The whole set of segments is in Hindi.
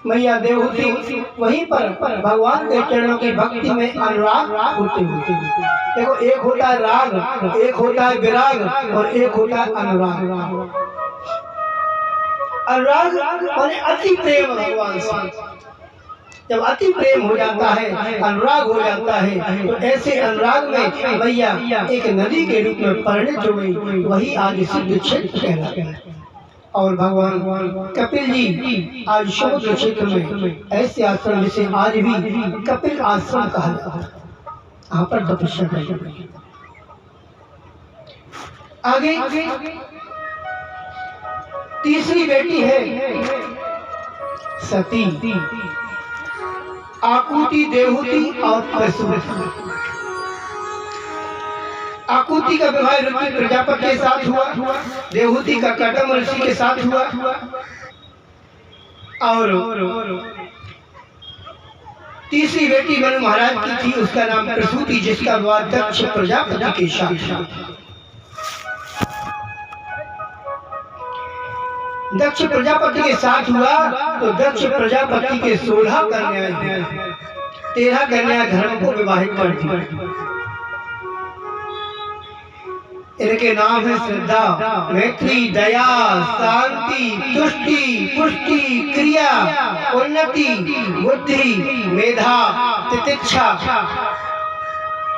मैया देवहूति वहीं पर भगवान के चरणों की भक्ति में अनुराग होते हुए। देखो, एक होता है राग, एक होता है विराग और एक होता है अनुराग। अनुराग माने अति प्रेम भगवान से। जब अति प्रेम हो जाता है, अनुराग हो जाता है, तो ऐसे अनुराग में मैया एक नदी के रूप में परिणित हो गई। वही आज सिद्ध क्षेत्र कहलाता है। और भगवान कपिल जी आज समुद्र क्षेत्र में ऐसे आश्रम जिसे आज भी कपिल आश्रम कहा जाता है, यहाँ पर तपस्या करते हैं। आगे तीसरी बेटी है सती, आकुति, देवहूति और प्रसूति। आकुति का विवाह ऋषि प्रजापति के साथ हुआ, देवहूति का कटम ऋषि के साथ हुआ और तीसरी बेटी मनु महाराज की थी, उसका नाम प्रसूति, जिसका विवाह दक्ष प्रजापति के साथ। दक्ष प्रजापति के साथ हुआ तो दक्ष प्रजापति के 16 कन्याएं हैं, 13 कन्याएं धर्म को विवाहित कर दी। इनके नाम है श्रद्धा, मैत्री, दया, शांति, तुष्टि, पुष्टि, क्रिया, उन्नति, बुद्धि, मेधा, तितिक्षा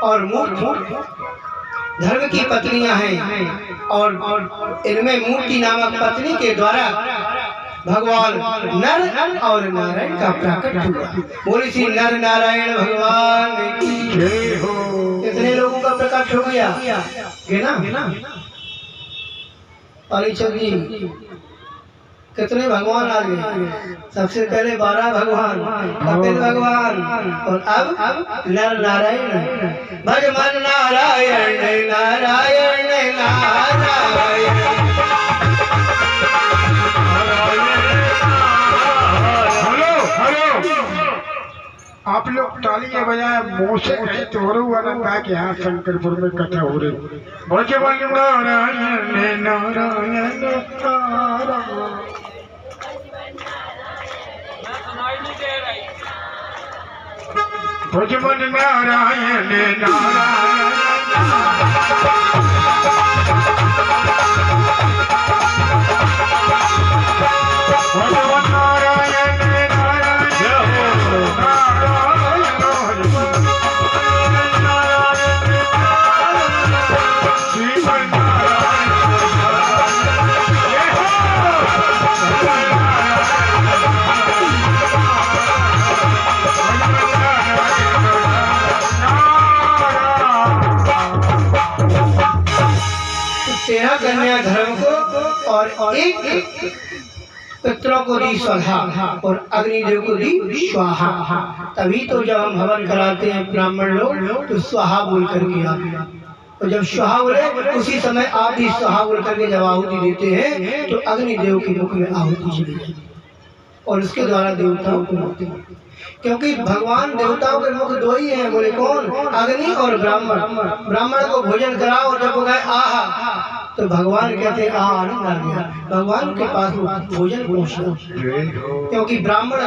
और मूर्ति। धर्म की पत्नियां हैं और इनमें मूर्ति नामक पत्नी के द्वारा भगवान नर और नारायण का प्रकट हुआ। बोली सी नर नारायण भगवान की जय हो। कितने लोगों का प्रकट हो गया गिना? पालीचंद जी, कितने भगवान आ गए? सबसे पहले 12 भगवान, कपिल भगवान और अब नर नारायण। भज मन नारायण नारायण नारायण। हेलो, आप लोग तालियां बजाए मुँह से कहीं तो हो रहा है कि यहाँ शंकरपुर में कथा हो रही। भज मन नारायण नारायण नारायण। भज मन नारायण नारायण। कन्या धर्म को और एक पितरों को दी स्वाहा और अग्निदेव को दी स्वाहा। तभी तो जब हम हवन कराते हैं ब्राह्मण लोग तो स्वाहा बोल करके आते, तो जब स्वाहा बोले उसी समय आप भी स्वाहा बोल करके जब आहुति देते हैं तो अग्निदेव के मुख में आहुति चली जाती है और उसके द्वारा देवताओं को मुक्ति मिलती है। क्योंकि भगवान देवताओं के मुख 2 ही हैं, बोले कौन? अग्नि और ब्राह्मण। ब्राह्मण को भोजन कराओ और जब वो गए आहा तो भगवान कहते हैं आनंद आ गया, भगवान के पास भोजन पहुंचना। क्योंकि ब्राह्मण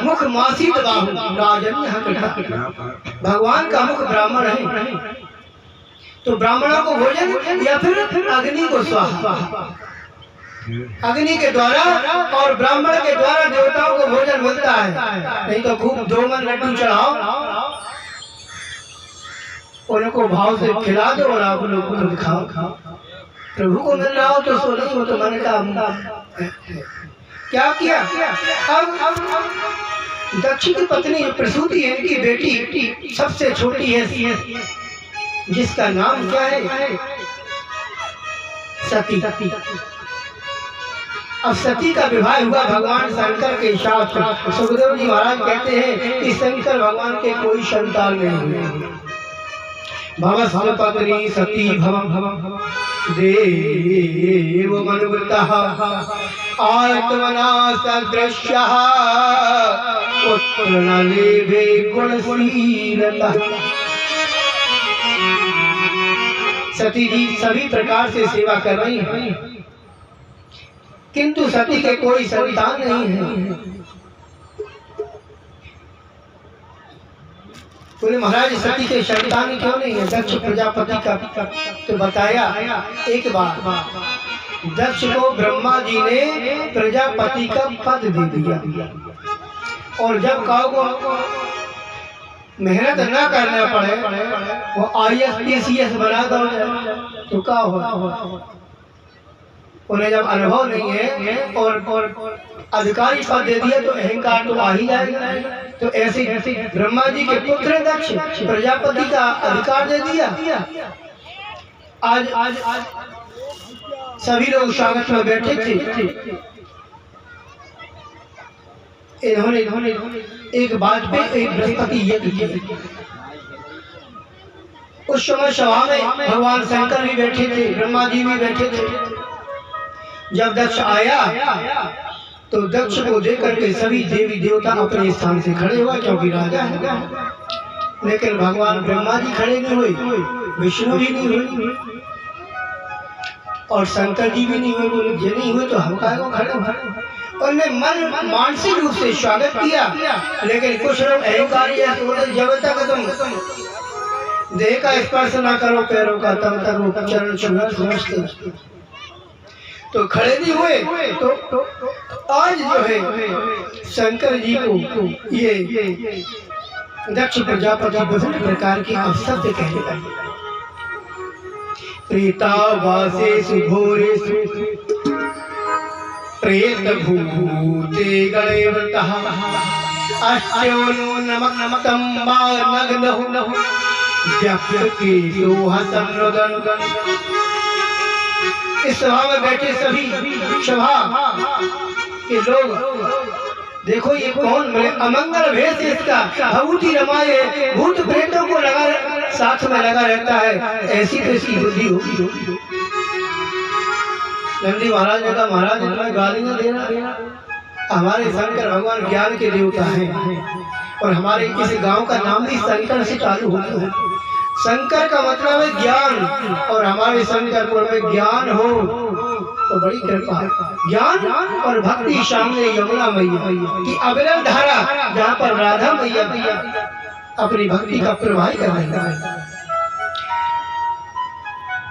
मुख मासित बाहु राजन, भगवान का मुख ब्राह्मण है। तो ब्राह्मणों को भोजन या फिर अग्नि को स्वाहा, अग्नि के द्वारा और ब्राह्मण के द्वारा देवताओं को भोजन मिलता है। नहीं तो खूब 2 मन लड्डू चढ़ाओ, उनको भाव से खिला दो और आप लोग खुद खाओ। प्रभु को मिल रहा हो तो सो नहीं हो तो मन का क्या किया। अब दक्ष की पत्नी प्रसूति है, इनकी बेटी सबसे छोटी है, जिसका नाम क्या है? सती। अब सती का विवाह हुआ भगवान शंकर के साथ। सुखदेव जी महाराज कहते हैं कि शंकर भगवान के कोई संतान नहीं हुए। भव पत्नी सती भव देव मनुवृतः आत्मना सदृश्यः पुत्र न लेभे गुणशीलतः। सती जी सभी प्रकार से सेवा कर रही हैं। किंतु सती के कोई संतान नहीं है। बोले महाराज सती के संतान क्यों नहीं है? दक्ष प्रजापति का तो बताया। एक बार दक्ष को ब्रह्मा जी ने प्रजापति का पद दे दिया, और जब काऊ को मेहनत न करना पड़े, वो IAS बना दो तो क्या हो? उन्हें जब अनुभव नहीं है और अधिकारी पद दे दिया तो अहंकार तो आ ही जाएगा। तो ऐसे ब्रह्मा जी के पुत्र दक्ष प्रजापति का अधिकार दे दिया। आज सभी लोग स्वागत में बैठे थे। इन्होंने एक बात पे एक बृहस्पति यज्ञ किया। उस समय सभा में भगवान शंकर भी बैठे थे, ब्रह्मा जी भी बैठे थे। जब दक्ष आया तो दक्ष को देख करके सभी देवी देवता अपने स्थान से खड़े हुआ, क्योंकि राजा है। लेकिन भगवान ब्रह्मा जी खड़े नहीं हुए, विष्णु भी नहीं हुए और शंकर जी भी नहीं हुए। बोले ये नहीं हुए तो हम काहे खड़े हुए? उनने मन मानसिक रूप से स्वागत किया। लेकिन कुछ लोग अहंकारी जब तक तुम देह का स्पर्श ना करो पैरों का, तब तक वो चरण छूना समझते तो खड़े नहीं हुए। तो आज जो है शंकर जी को ये दक्ष प्रजापति विभिन्न प्रकार के अवसर कहने लगे। प्रेतावासेषु भूरेषु प्रेत भूते गणेवतः अष्टयो नमकं नग्नः व्यक्तिकेशो हसन्नुदन्। इस सभा में बैठे सभी सभा के लोग देखो ये कौन? बोले अमंगल भेष इसका, भभूति रमाए भूत प्रेतों को लगा साथ में लगा रहता है, ऐसी तो इसकी बुद्धि होगी। नंदी महाराज ने कहा महाराज इतना गालियां देना, हमारे शंकर भगवान ज्ञान के देवता हैं और हमारे इस गांव का नाम भी शंकर से चालू होता है। शंकर का मतलब है ज्ञान, और हमारे शंकरपुर में ज्ञान हो तो बड़ी कृपा। ज्ञान और भक्ति सामने यमुना मैया की अविरल धारा, जहाँ पर राधा मैया अपनी भक्ति का प्रवाह कर रही है।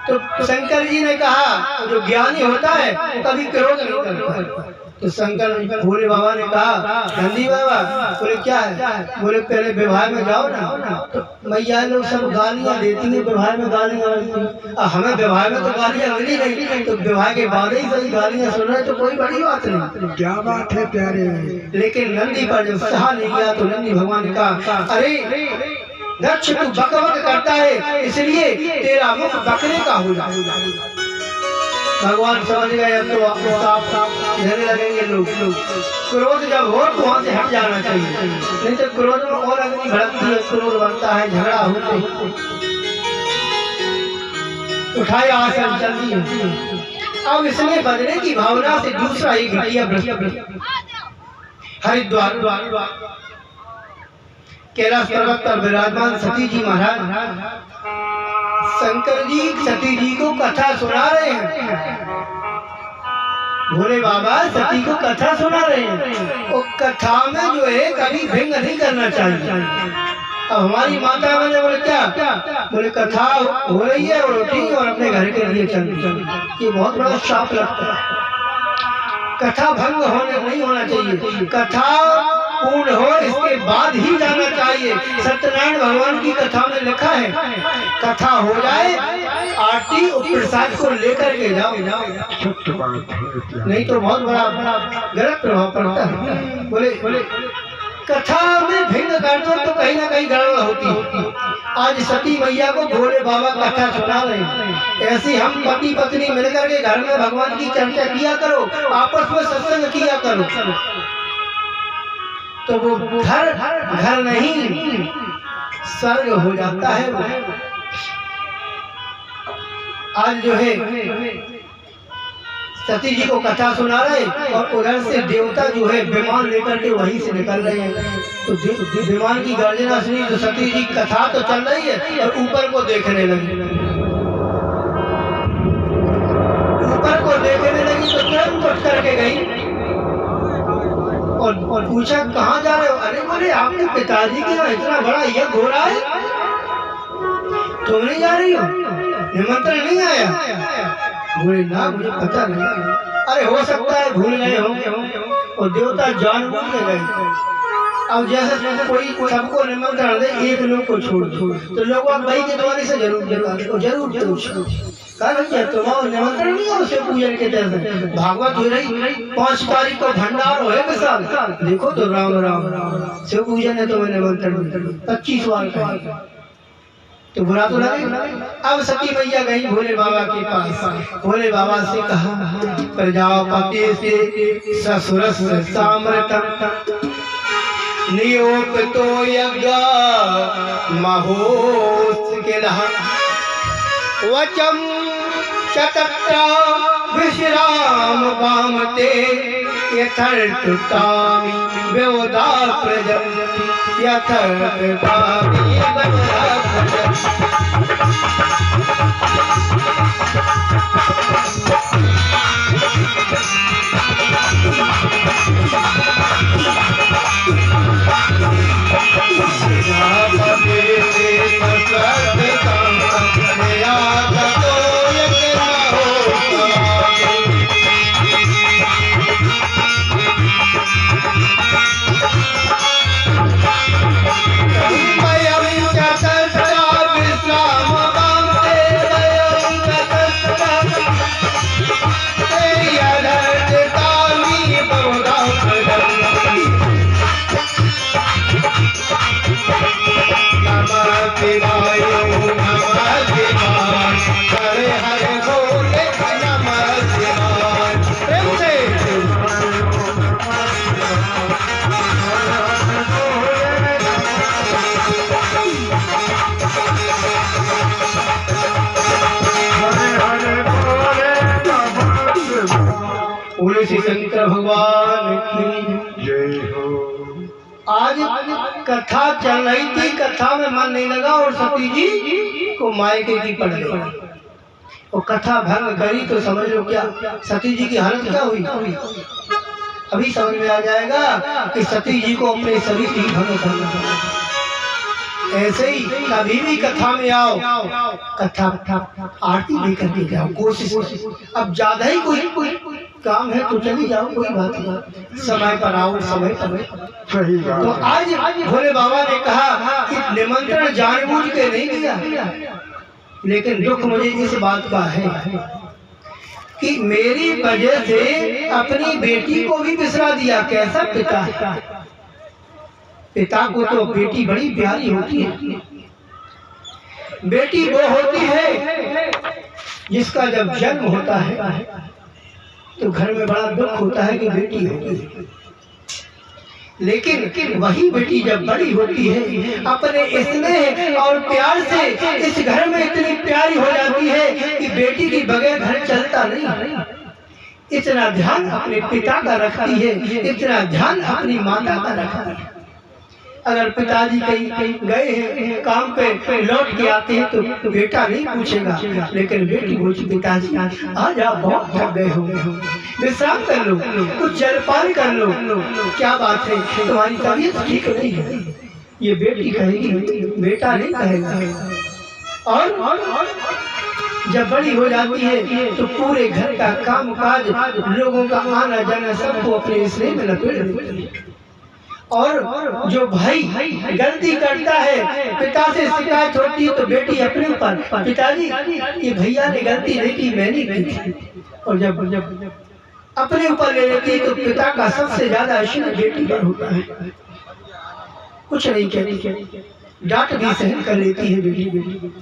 तो शंकर जी ने कहा जो ज्ञानी होता है वो कभी क्रोध नहीं करता। तो शंकर भोले बाबा ने कहा नंदी बाबा, बोले क्या है? बोले पहले विवाह में जाओ ना। तो मैया लोग सब गालियां देती है, विवाह में गालियां मिलती, हमें विवाह में तो गालियां मिली नहीं, तो विवाह के बाद ही सही गालियां सुन रहे तो कोई बड़ी बात नहीं। क्या बात है प्यारे। लेकिन नंदी पर जब सहा नहीं गया तो नंदी भगवान ने कहा अरे दक्ष तू बकबक करता है, इसलिए तेरा मुख बकरे का हो जाए। भगवान समझ गए अब तो साफ झगड़ने लगेंगे लोग। क्रोध जब हो तो वहां से हट जाना चाहिए, नहीं तो क्रोध में और अग्नि भड़कती है, क्रोध बनता है, झगड़ा होते उठाए आसन चलती है। अब इसमें बदले की भावना से दूसरा एक घटिया हरिद्वार कैलाश पर्वत पर विराजमान सती जी महाराज शंकर जी सती जी को कथा सुना रहे हैं। भोले बाबा सती को कथा सुना रहे हैं। और कथा में जो है कभी भिंग नहीं करना चाहिए। अब हमारी माता मैंने बोले क्या? बोले कथा हो रही है और रोटी और अपने घर के लिए चल। ये बहुत बड़ा शाप लगता है। कथा भंग होने नहीं होना चाहिए, कथा पूर्ण हो इसके बाद ही जाना चाहिए। सत्यनारायण भगवान की कथा में लिखा है कथा हो जाए आरती और प्रसाद को लेकर के जाओ, नहीं तो बहुत बड़ा गलत प्रभाव पड़ता है। बोले कथा में भिंग कर दो तो कहीं ना कहीं गड़बड़ होती। आज सती मैया को भोले बाबा कथा सुना रहे हैं। ऐसी हम पति पत्नी मिलकर के घर में भगवान की चर्चा किया करो, आपस में सत्संग किया करो, तो वो घर नहीं स्वर्ग हो जाता है। आज जो है सती जी को कथा सुना रहे और उधर से देवता जो है विमान लेकर के वहीं से निकल रहे हैं। तो विमान की गर्जना सुनी तो सती जी कथा तो चल रही है और ऊपर को देखने लगी। ऊपर को देखने लगी तो तुरंत लौट करके गई और पूछा कहाँ जा रहे हो? अरे बोले आपके पिताजी के यहाँ इतना बड़ा यज्ञ हो रहा है, तुम नहीं जा रही हो? निमंत्रण नहीं आया? बोले ना मुझे पता नहीं। अरे हो सकता है भूल गए हो और देवता जानबूझ के गए। अब जैसे कोई सबको निमंत्रण दे, एक लोग को छोड़ तो लोग भाई के द्वारे से जरूर कहा भैया तुम्हारा निमंत्रण नहीं है उसे पूजन के जैसे भागवत हो रही 5 तारीख को भंडार हो विशाल, देखो तो राम राम शिव पूजन है तुम्हें निमंत्रण 25 बार का, तो बुरा तो लगे। अब सती मैया गई भोले बाबा के पास, भोले बाबा से कहा प्रजापति से ससुर सामृत नियोक्तो यज्ञ महोत्स के वचम चतत्रा विश्राम वामते यथर्थतामि व्यवदा प्रजन्ति यथर्थतामि व्यवदा प्रजन्ति। शंकर भगवान की जय हो। आज कथा चल रही थी, कथा में मन नहीं लगा और सती जी को मायके की पड़ गई और कथा भंग करी तो समझ लो क्या सती जी की हालत क्या हुई। अभी समझ में आ जाएगा कि सती जी को अपने शरीर की भंग करना। ऐसे ही कभी भी कथा में आओ, कथा आरती भी करके जाओ, कोशिश। अब ज्यादा ही कोई काम है तो चली जाओ, कोई बात नहीं, समय पर आओ, समय सही। तो आज भोले बाबा ने कहा कि निमंत्रण जानबूझ के नहीं दिया, लेकिन दुख मुझे इस बात का है कि मेरी वजह से अपनी बेटी को भी बिसरा दिया। कैसा पिता, पिता को तो बेटी बड़ी प्यारी होती है। बेटी वो होती है जिसका जब जन्म होता है तो घर में बड़ा दुख होता है कि बेटी होती है, लेकिन वही बेटी जब बड़ी होती है अपने स्नेह और प्यार से इस घर में इतनी प्यारी हो जाती है कि बेटी के बगैर घर चलता नहीं। इतना ध्यान अपने पिता का रखती है, इतना ध्यान अपनी माता का रखती है। अगर पिताजी कहीं गए हैं काम पे, लौट के आते हैं तो बेटा नहीं पूछेगा, लेकिन बेटी पूछे पिताजी आज आप बहुत थक गए हो, विश्राम कर लो, कुछ जलपान कर लो, क्या बात है तुम्हारी तबीयत ठीक नहीं है। ये बेटी कहेगी, बेटा नहीं कहेगा। और जब बड़ी हो जाती है तो पूरे घर का काम काज, लोगों का आना जाना सबको अपने स्नेह में लपेट देती है। और जो भाई गलती करता है, पिता से शिकायत होती है तो बेटी अपने ऊपर, पिताजी ये भैया ने गलती नहीं की, मैंने की थी। और जब अपने ऊपर ले लेती है तो पिता का सबसे ज्यादा आशीर्वाद बेटी पर होता है। कुछ नहीं कहती, डांट भी सहन कर लेती है बेटी।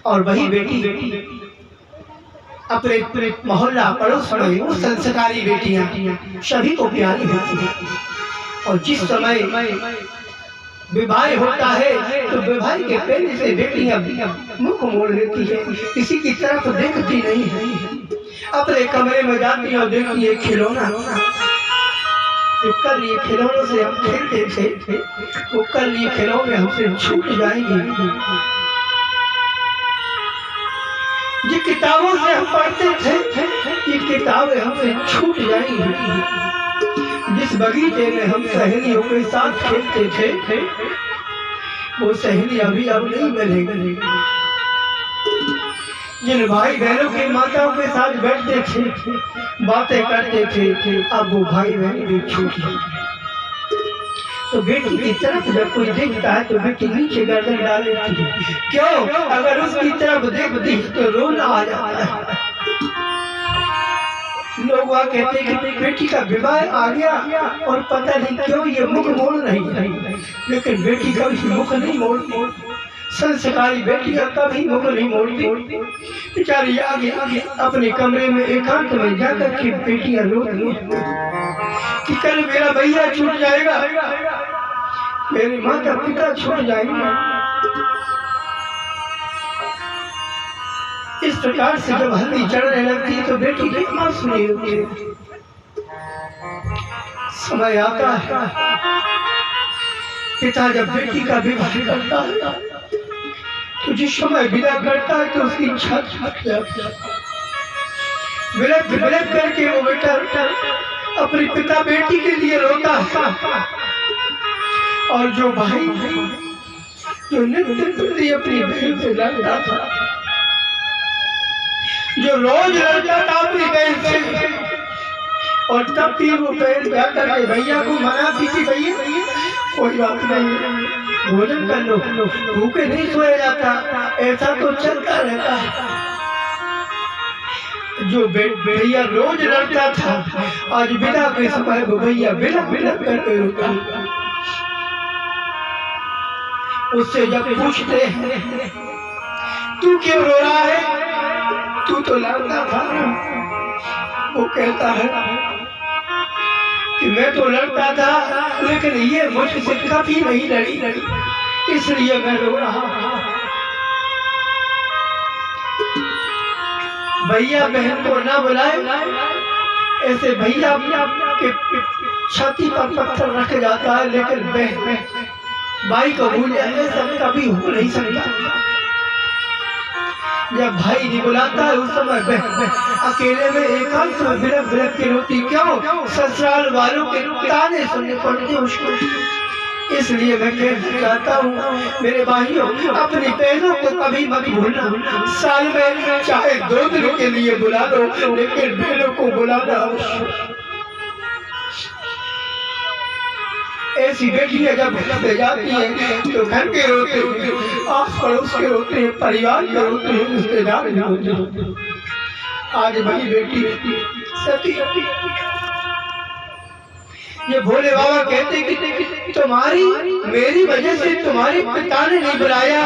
और वही बेटी अपने मोहल्ला पड़ोस में वो संस्कारी बेटियां सभी को प्यारी होती है। और जिस समय विवाह होता है तो विवाह के पहले से बेटियां मुख मोड़ लेती है, किसी की तरफ देखती नहीं है। अपने कमरे में जाती है और देखती है खिलौना, कल ये खिलौनों से हम खेलते थे, वो कल ये खिलौने हमसे छूट जाएंगे। ये किताबों से हम पढ़ते थे, ये किताबें हमसे छूट जाएंगी। जिस बगीचे में हम सहेलियों के साथ खेलते थे, वो सहेली अभी अब नहीं मिलेगी। जिन भाई बहनों की माताओं के साथ बैठते थे, बातें करते थे, अब वो भाई बहन भी छूट गए। तो बेटी की तरफ जब कोई देखता है तो बेटी नीचे गर्दन डाल लेती है। क्यों? अगर उसकी तरफ देखती तो रोना आ जाता है। लोग वह कहते हैं कि बेटी का विवाह आ गया और पता नहीं क्यों ये मुख मोड़ नहीं है, लेकिन बेटी कभी मुख नहीं मोड़ती। संस्कारी बेटियां कभी मुख नहीं मोड़ती। बेचारी आगे अपने कमरे में एकांत में जाकर के बेटियां रोती हैं कि कल मेरा भैया छूट जाएगा, मेरे माता पिता छूट जाएंगे। इस प्रकार से जब हल्दी चढ़ने लगती है तो बेटी की आंसू नहीं होती। समय आता है, पिता जब बेटी का विवाह करता है तो जिस समय विदा करता है तो उसकी इच्छा विलप करके वो बेटा अपने पिता बेटी के लिए रोता है। और जो भाई जो नित्य प्रति अपनी बहन से लड़ता था, जो रोज लड़ता था अपनी बहन से, और तब भी वो बहन जाकर के भैया को मनाती थी, भैया कोई बात नहीं, भोजन कर लो, भूखे नहीं सोया जाता, ऐसा तो चलता रहता है। जो भैया रोज लड़ता था, आज विदा के समय वो भैया बिलक करके रुका। उससे जब पूछते हैं तू क्यों रो रहा है, तू तो लड़ता था, वो कहता है कि मैं तो लड़ता था लेकिन ये मुझसे कभी नहीं लड़ी, इसलिए मैं रो रहा हूं। भैया बहन को ना बुलाए, ऐसे भैया के छाती पर पत्थर रख जाता है, लेकिन बहन भाई को भूल जाए ऐसा कभी हो नहीं सकता। जब भाई नहीं बुलाता है उस समय बहन अकेले में एकांत में बिलक के रोती। क्यों? ससुराल वालों के ताने सुनने पड़ते उसको। इसलिए मैं कहना चाहता हूँ मेरे भाइयों, अपनी बहनों को कभी मत भूलना। साल में चाहे 2 दिन के लिए बुला लो, लेकिन बहनों को बुलाना। ऐसी बेटियां जब घर जाती है तो घर के रोते हैं, आस पड़ोस के रोते हैं, परिवार के रोते हैं, रिश्तेदार के रोते हैं। आज वही बेटी सती, ये भोले बाबा कहते कि तुम्हारी मेरी वजह से तुम्हारे पिता ने नहीं बुलाया,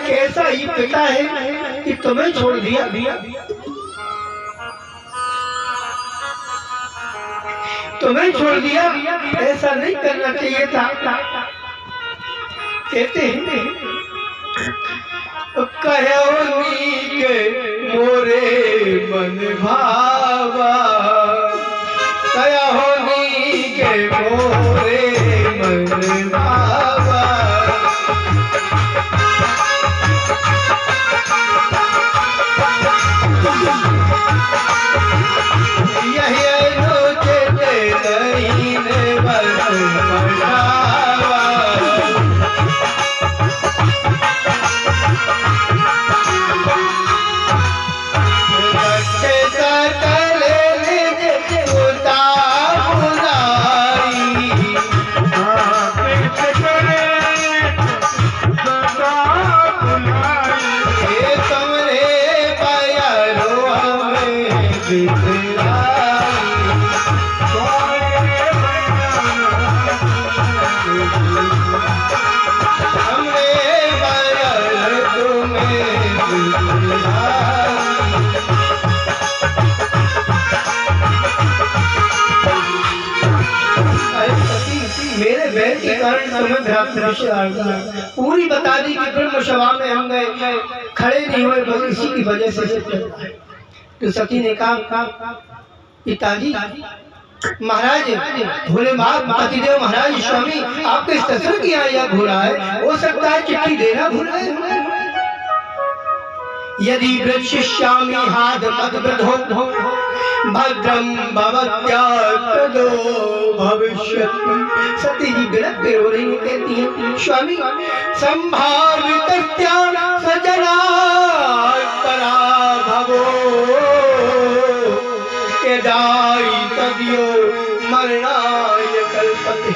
कैसा ही पिता है कि तुम्हें छोड़ दिया। तुम्हें छोड़ दिया, ऐसा नहीं करना चाहिए था। कहते हैं कहो नीक मोरे मन भावा, कहो नीक मोरे मन भावा। यही पूरी बता दी कि ब्रह्म सभा में हम गए, खड़े नहीं हुए, बस इसी की वजह से। तो सती ने कहा पिताजी महाराज, भोले पतिदेव महाराज स्वामी आपके ससुर की यहाँ यह घोड़ा है, हो सकता है चिट्ठी देना भूला है। यदि वृक्षिष्यामि हाद मद्वृधो भद्रम भवत्यात्तदो भविष्यति। सती जी बिलख के रो रही कहती है, स्वामी संभावितस्या सजना पराभवो यदाई तद्यो मरणाय कल्पते।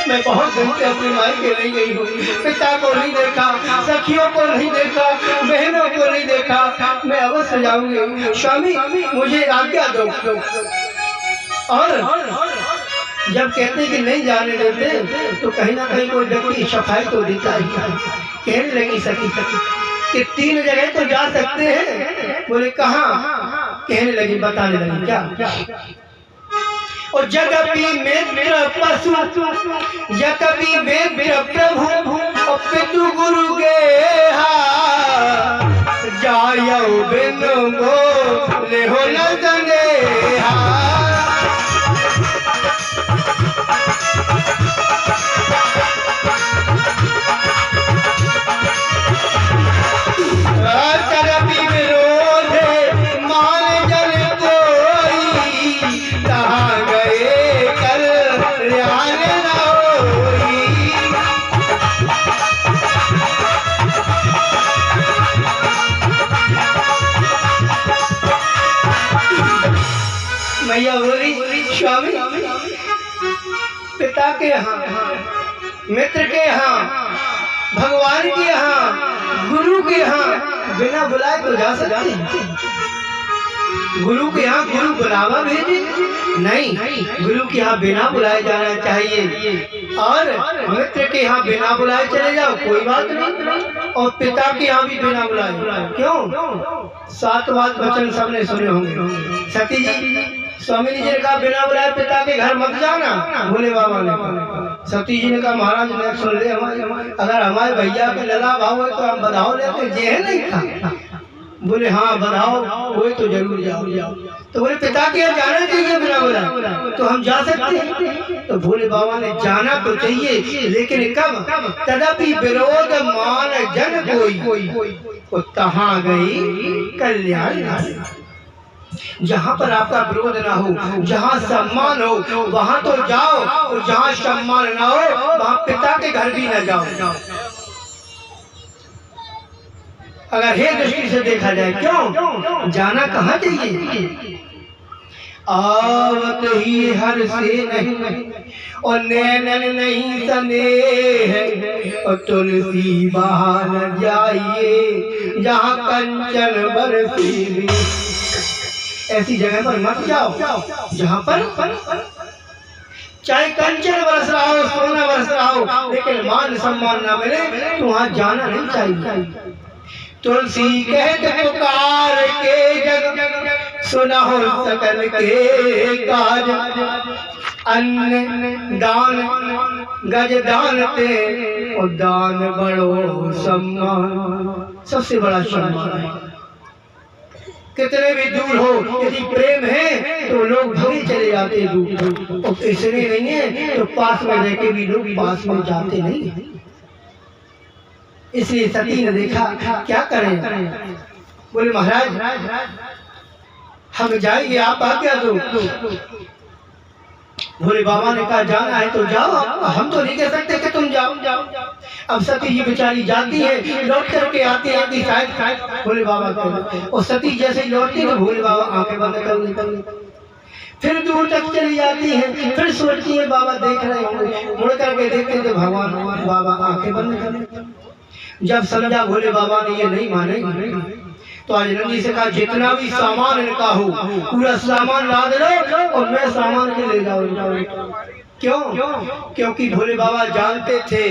मैं बहुत दिन से अपनी माई के नहीं गई हूँ, पिता को नहीं देखा, सखियों को नहीं देखा, बहनों को नहीं देखा, मैं अवश्य जाऊंगी। स्वामी मुझे आज्ञा दो। और जब कहते कि नहीं जाने देते तो कहीं ना कहीं कोई व्यक्ति सफाई तो देता ही। कहने लगी सखी कि 3 जगह तो जा सकते हैं। बोले कहाँ? कहने लगी, बताने लगी क्या? और जगपी मित्र पशु जगपी मित्र प्रभु और पितु गुरु के जायो बिनु गो ले हो न संदेहा। मैया बोली, स्वामी पिता के यहाँ, मित्र के यहाँ, भगवान के यहाँ, गुरु के यहाँ बिना बुलाए तो जा सकते हैं? गुरु के यहाँ गुरु बुलावा भेजे नहीं, गुरु के यहाँ बिना बुलाए जाना चाहिए। और मित्र के यहाँ बिना बुलाए चले जाओ कोई बात नहीं, और पिता के यहाँ भी बिना बुलाए। क्यों? 7 बात वचन सबने सुने होंगे। सती जी स्वामी जी ने कहा बिना बुलाए पिता के घर मत जाना। भोले बाबा ने सती जी ने कहा महाराज ने सुन ले, अगर हमारे भैया के लला भाव है तो हम बधाओ लेते जे है नहीं खा। बोले हाँ बधाओ वही तो जरूर जाओ। तो बोले पिता के यहाँ जाना चाहिए बिना बुलाए, तो हम जा सकते हैं। तो भोले बाबा ने जाना तो चाहिए, लेकिन कब? तदपि विरोध मान जन कोई तहाँ गई कल्याण। जहाँ पर आपका विरोध ना हो, जहाँ सम्मान हो वहाँ तो जाओ, और जहाँ सम्मान ना हो वहाँ पिता के घर भी न जाओ। अगर हे दृष्टि से देखा जाए, क्यों जाना कहाँ चाहिए? आवत ही हर से नहीं और नैनन नहीं सनेह, और तुलसी बहा न जाइए जहाँ कंचन बरसी। ऐसी जगह पर मत जाओ जहाँ पर चाहे कंचन बरस रहा हो, सोना बरस रहा हो, लेकिन मान सम्मान ना मिले तो वहाँ जाना नहीं चाहिए। तुलसी कहत पुकार के जग सुना हो सकल के काज, अन्न दान गज दान ते और दान बड़ो सम्मान। सबसे बड़ा सम्मान है। कितने भी दूर हो, यदि प्रेम है तो लोग भागे चले जाते दूर, और इसलिए नहीं है तो पास में रह के भी लोग पास में जाते नहीं। इसलिए सती ने देखा क्या करें। बोले महाराज हम जाएंगे, आप आज्ञा दो। भोले बाबा ने कहा जाना है तो जाओ, हम तो नहीं कह सकते कि तुम जाओ। अब सती जी बेचारी जाती है, लौट करके आती है शायद भोले बाबा को, और सती जैसे ही लौटती तो भोले बाबा आंखें बंद कर लेते, फिर दूर तक चली जाती है, फिर सोचती है बाबा देख रहे होंगे, मुड़ करके देखते तो भगवान बाबा आंखें बंद कर लेते। जब समझा भोले बाबा ने ये नहीं मानेंगे तो आज नंदी से कहा जितना भी सामान इनका हो पूरा सामान लाद लो और मैं सामान के ले जाऊँ। क्यों? क्योंकि भोले बाबा जानते थे,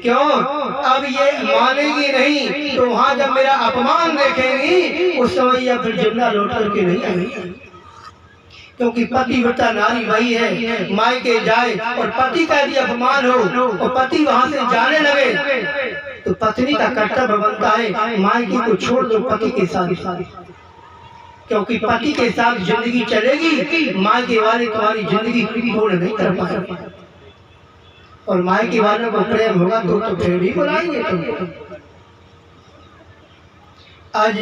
क्यों अब ये मानेगी नहीं तो वहाँ जब मेरा अपमान देखेंगी उस समय या फिर जिंदा लौट करके नहीं आएगी। क्योंकि पतिव्रता नारी वही है, माई के जाए और पति का यदि अपमान हो और पति वहाँ से जाने लगे तो पत्नी का कर्तव्य बनता है मायके को छोड़ दो पति के साथ, क्योंकि पति के साथ जिंदगी चलेगी, मायके वाले तुम्हारी जिंदगी पूर्ण नहीं कर पाए, और मायके वालों को प्रेम होगा तो फिर भी बुलाएंगे तुमको। आज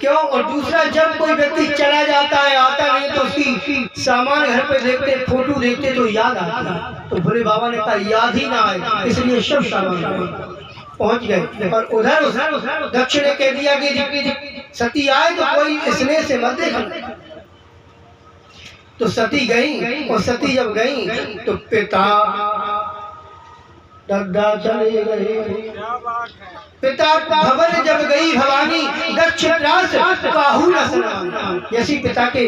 क्यों? और दूसरा, जब कोई व्यक्ति चला जाता है, आता नहीं, तो उसकी सामान घर पे देखते, फोटो देखते तो याद आता है। तो भोले बाबा ने कहा याद ही ना आए, इसलिए सब सामान पहुंच गए। और उधर दक्ष ने कह दिया कि सती आए तो कोई स्नेह से मत देखना। तो सती गई, और सती जब गई तो पिता दद्दा चले गए। पिता भवन जब गई भवानी, दक्ष काहू न सना। जैसी पिता के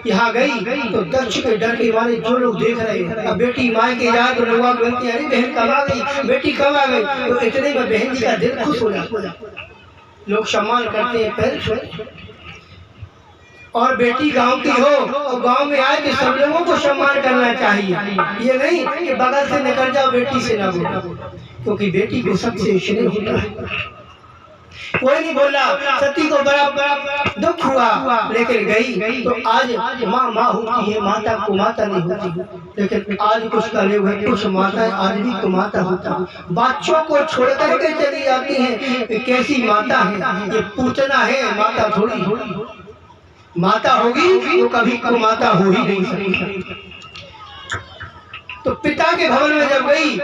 यहाँ गई तो दक्ष के डर के मारे जो लोग देख रहे हैं, अब बेटी माँ के जाए तो लोग बोलते हैं अरे बहन कब आ गई, बेटी कब आ गई। तो इतने में बहन जी का दिल खुश हो जाता, लोग सम्मान करते हैं, पैर छूते। और बेटी गांव की हो और गांव में आए तो सब लोगों को सम्मान करना चाहिए। ये नहीं कि बगल से निकल जाओ, बेटी से ना बोलो, क्योंकि बेटी को सबसे स्नेह होता है। कोई नहीं बोला, सती को बड़ा दुख हुआ, लेकिन गई। तो आज माँ माँ होती है, माता को माता नहीं होती। लेकिन आज कुछ करे हुए कुछ माताएं आज भी को माता होता, बच्चों को छोड़ करके चली जाती हैं। कैसी माता है ये? पूतना है, माता थोड़ी। माता होगी तो कभी को माता हो ही नहीं सकती। तो पिता के भवन में जब गई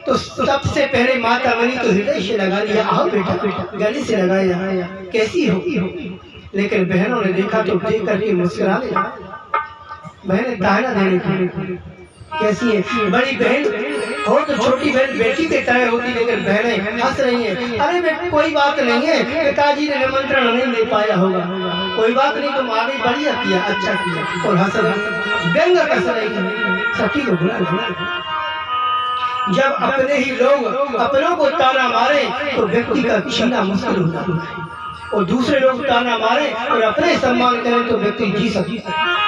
तो सबसे पहले माता बनी तो हृदय से लगा लिया, आओ बेटा, गले से लगाया, कैसी हो? लेकिन बहनों ने देखा तो देख करके मुस्कुरा लिया। बहनें ताना देने की, कैसी है? बड़ी बहन हो तो छोटी बहन बेटी के तरह होती, लेकिन बहनें हंस रही हैं। अरे बेटा कोई बात नहीं है, पिताजी ने निमंत्रण नहीं दे पाया होगा, कोई बात नहीं, तुम आगे बढ़िया किया, अच्छा किया। और हंस व्यंग कस रही सखी को बुला। जब अपने ही लोग अपनों को ताना मारे तो व्यक्ति का जीना मुश्किल हो जाता है, और दूसरे लोग ताना मारे और अपने सम्मान करें तो व्यक्ति जी सकता है।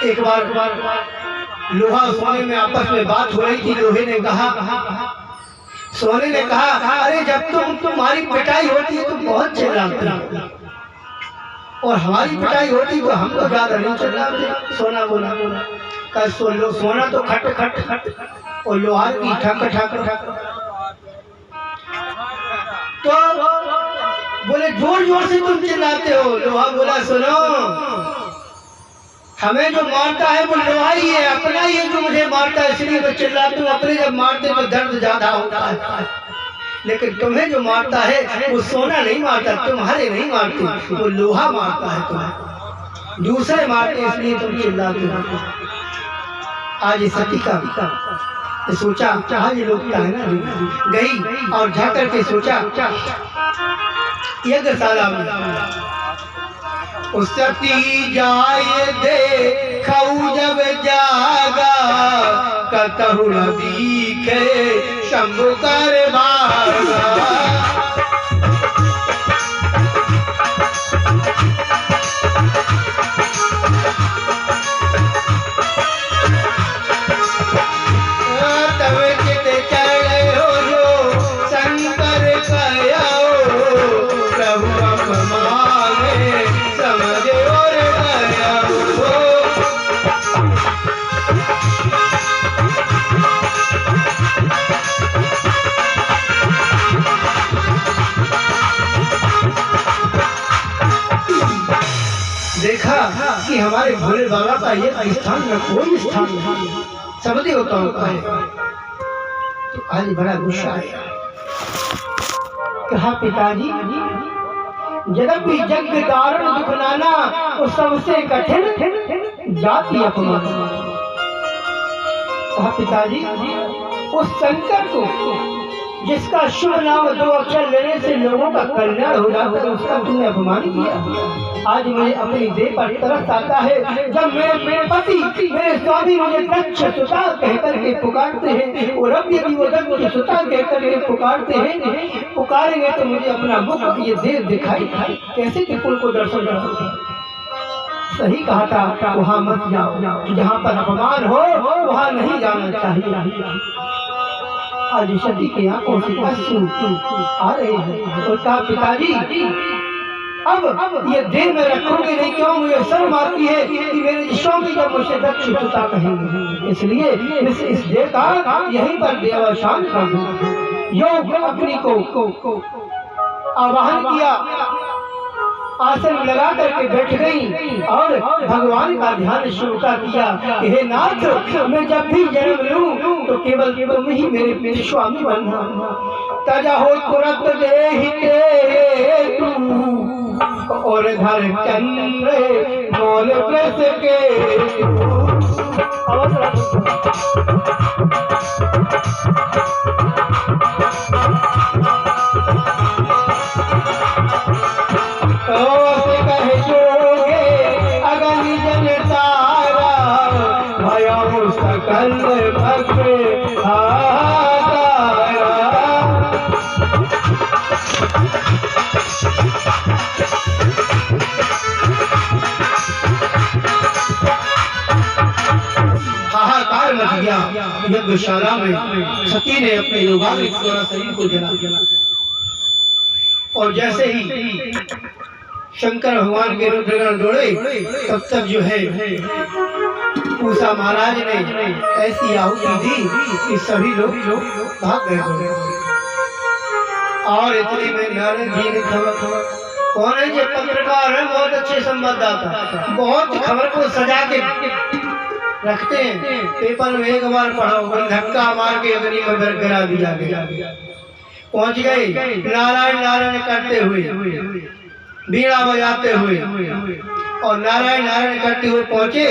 एक बार लोहा सोने में आपस में बात हो रही थी। लोहे ने कहा, सोने ने कहा अरे जब तुम्हारी पिटाई होती है तो बहुत चिल्लाते, और हमारी पिटाई होती तो हम तो ज्यादा नहीं चिल्लाते। सोना बोला कल सोना तो खट खट खट और लोहार की ठक ठक ठक। तो बोले जोर जोर से तुम चिल्लाते हो। लोहा बोला सुनो, हमें जो मारता है वो लोहा ही है, अपना ही है जो मुझे मारता है, इसलिए तो चिल्लाते हूँ। अपने जब मारते तो दर्द ज्यादा होता है, लेकिन तुम्हें जो मारता है वो सोना नहीं मारता, तुम्हारे नहीं मारते, वो लोहा मारता है तुम्हें, दूसरे मारते इसलिए तुम चिल्लाते हो। आज सती का सोचा, चाहे ये लोग कहना गई और जा करके सोचा यज्ञशाला में उस सती जाए देखऊ जब जागा, कतहु न दिखे शंभु कर भागा। देखा कि हमारे भोले बाबा का ये स्थान न कोई स्थान नहीं, सब देवताओं का है। तो आज बड़ा गुस्सा आया, कहा पिताजी यद्यपि यज्ञ कारण दुख नाना, वो सबसे कठिन जाति अपमान। कहा पिताजी उस शंकर को जिसका शुभ नाम दो अक्षर लेने से लोगों का कल्याण हो जाता है, उसका तुमने अपमान किया। आज मुझे अपनी देह पर तरस आता है, जब मेरे पति मेरे स्वामी मुझे दक्ष सुता कहकर के पुकारते हैं, और अब यदि वो दक्ष सुता कहकर के पुकारते हैं, पुकारेंगे तो मुझे अपना मुख ये देह दिखाई कैसे त्रिपुर को दर्शन कर सकता। सही कहा था, वहाँ मत जाओ, जहाँ पर अपमान हो वहाँ नहीं जाना चाहिए। आज सती की आंखों से अश्रु आ रहे हैं, और कहा पिताजी अब ये देह में रखोगे नहीं, क्यों? मुझे शर्म आती है कि मेरे स्वामी जब मुझे दक्ष सुता कहेंगे, इसलिए इस देह का यहीं पर देवावसान कर दूं। योग अग्नि को आवाहन किया, आसन लगा करके बैठ गई और भगवान का ध्यान शुरू कर दिया। हे नाथ, मैं जब भी जन्म लूं तो केवल तुम ही मेरे स्वामी बनना। तजा हो तुरंत देहिते तू और धर चंद्र मोल ब्रस के सकल भक्त हाहाकार मच गया यज्ञशाला में। सती ने अपने योगाग्नि द्वारा शरीर को जला और जैसे ही शंकर भगवान के रुद्रगण दौड़े तब तक जो है पूसा महाराज ने ऐसी आहुति दी कि सभी लोग भाग गए। और इतने में नारद जी ने खबर, कौन है जो पत्रकार है, बहुत अच्छे संवाददाता, बहुत खबर को सजा के रखते हैं। पेपर में एक बार पढ़ा, धक्का मार के अग्नि में गिरा दिया गया। पहुंच गए नारायण नारायण करते हुए, बीड़ा बजाते हुए और नारायण नारायण करते हुए पहुंचे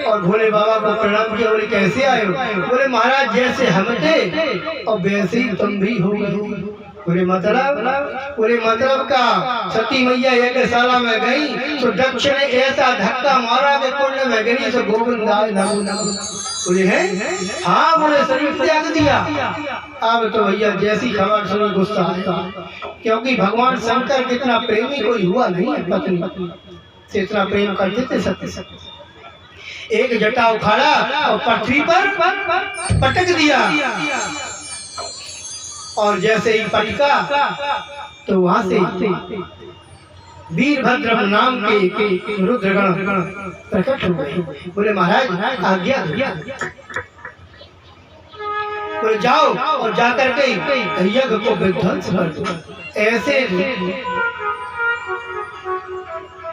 और भोले बाबा को प्रणाम किया। बोले कैसे आए हो? बोले महाराज जैसे हम थे और वैसे ही तुम भी हो गए। बोले मतलब का सती मैया यज्ञशाला में गई तो दक्ष ने ऐसा धक्का मारा कि कुंड में गिरी तो गोविंद आए नमो नमः। बोले है हाँ, बोले शरीर त्याग दिया। अब तो भैया जैसी खबर सुनी गुस्सा आया, क्योंकि भगवान शंकर कितना प्रेमी कोई हुआ नहीं है, पत्नी से इतना प्रेम करते थे सत्य। एक जटा उखाड़ा और पृथ्वी पर पटक दिया और जैसे ही पटका तो वहां से वीरभद्र नाम के रुद्रगण प्रकट हो गए। बोले महाराज आज्ञा। बोले जाओ और जाकर के यज्ञ को विध्वंस कर दो। ऐसे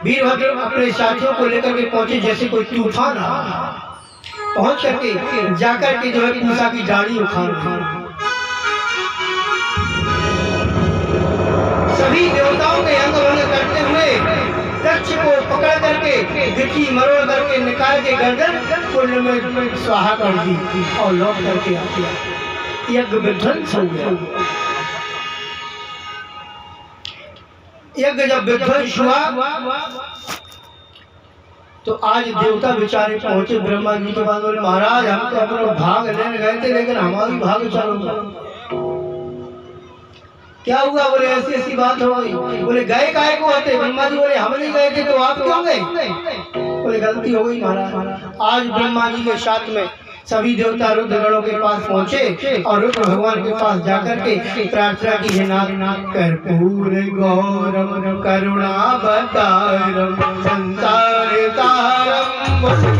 वीरभद्र अपने साथियों को लेकर के पहुंचे जैसे कोई तूफान आ। पहुंच करके जाकर के जो है पूसा की डाली उखाड़ सभी देवताओं के अंग भंग करते हुए दक्ष को पकड़ करके गिट्टी मरोड़ करके निकाल के गर्दन कुंड में स्वाहा कर दी और लौट करके आ गया। यज्ञ विध्वंस हो गया। यज्ञ जब विध्वंस हुआ तो आज देवता बेचारे पहुंचे ब्रह्मा जी के पास। बोले महाराज हम तो अपना भाग लेने गए थे लेकिन हमारी भाग चालू क्या हुआ? बोले ऐसी ऐसी बात हो गई। बोले गए काहे को होते? ब्रह्मा जी बोले हम नहीं गए थे तो आप क्यों गए? बोले गलती हो गई महाराज। आज ब्रह्मा जी के साथ में सभी देवता रुद्रगणों के पास पहुंचे और रुद्र भगवान के पास जाकर के प्रार्थना की है, नाथ कर्पूर गौरम करुणावतारम संसार तारम मुझे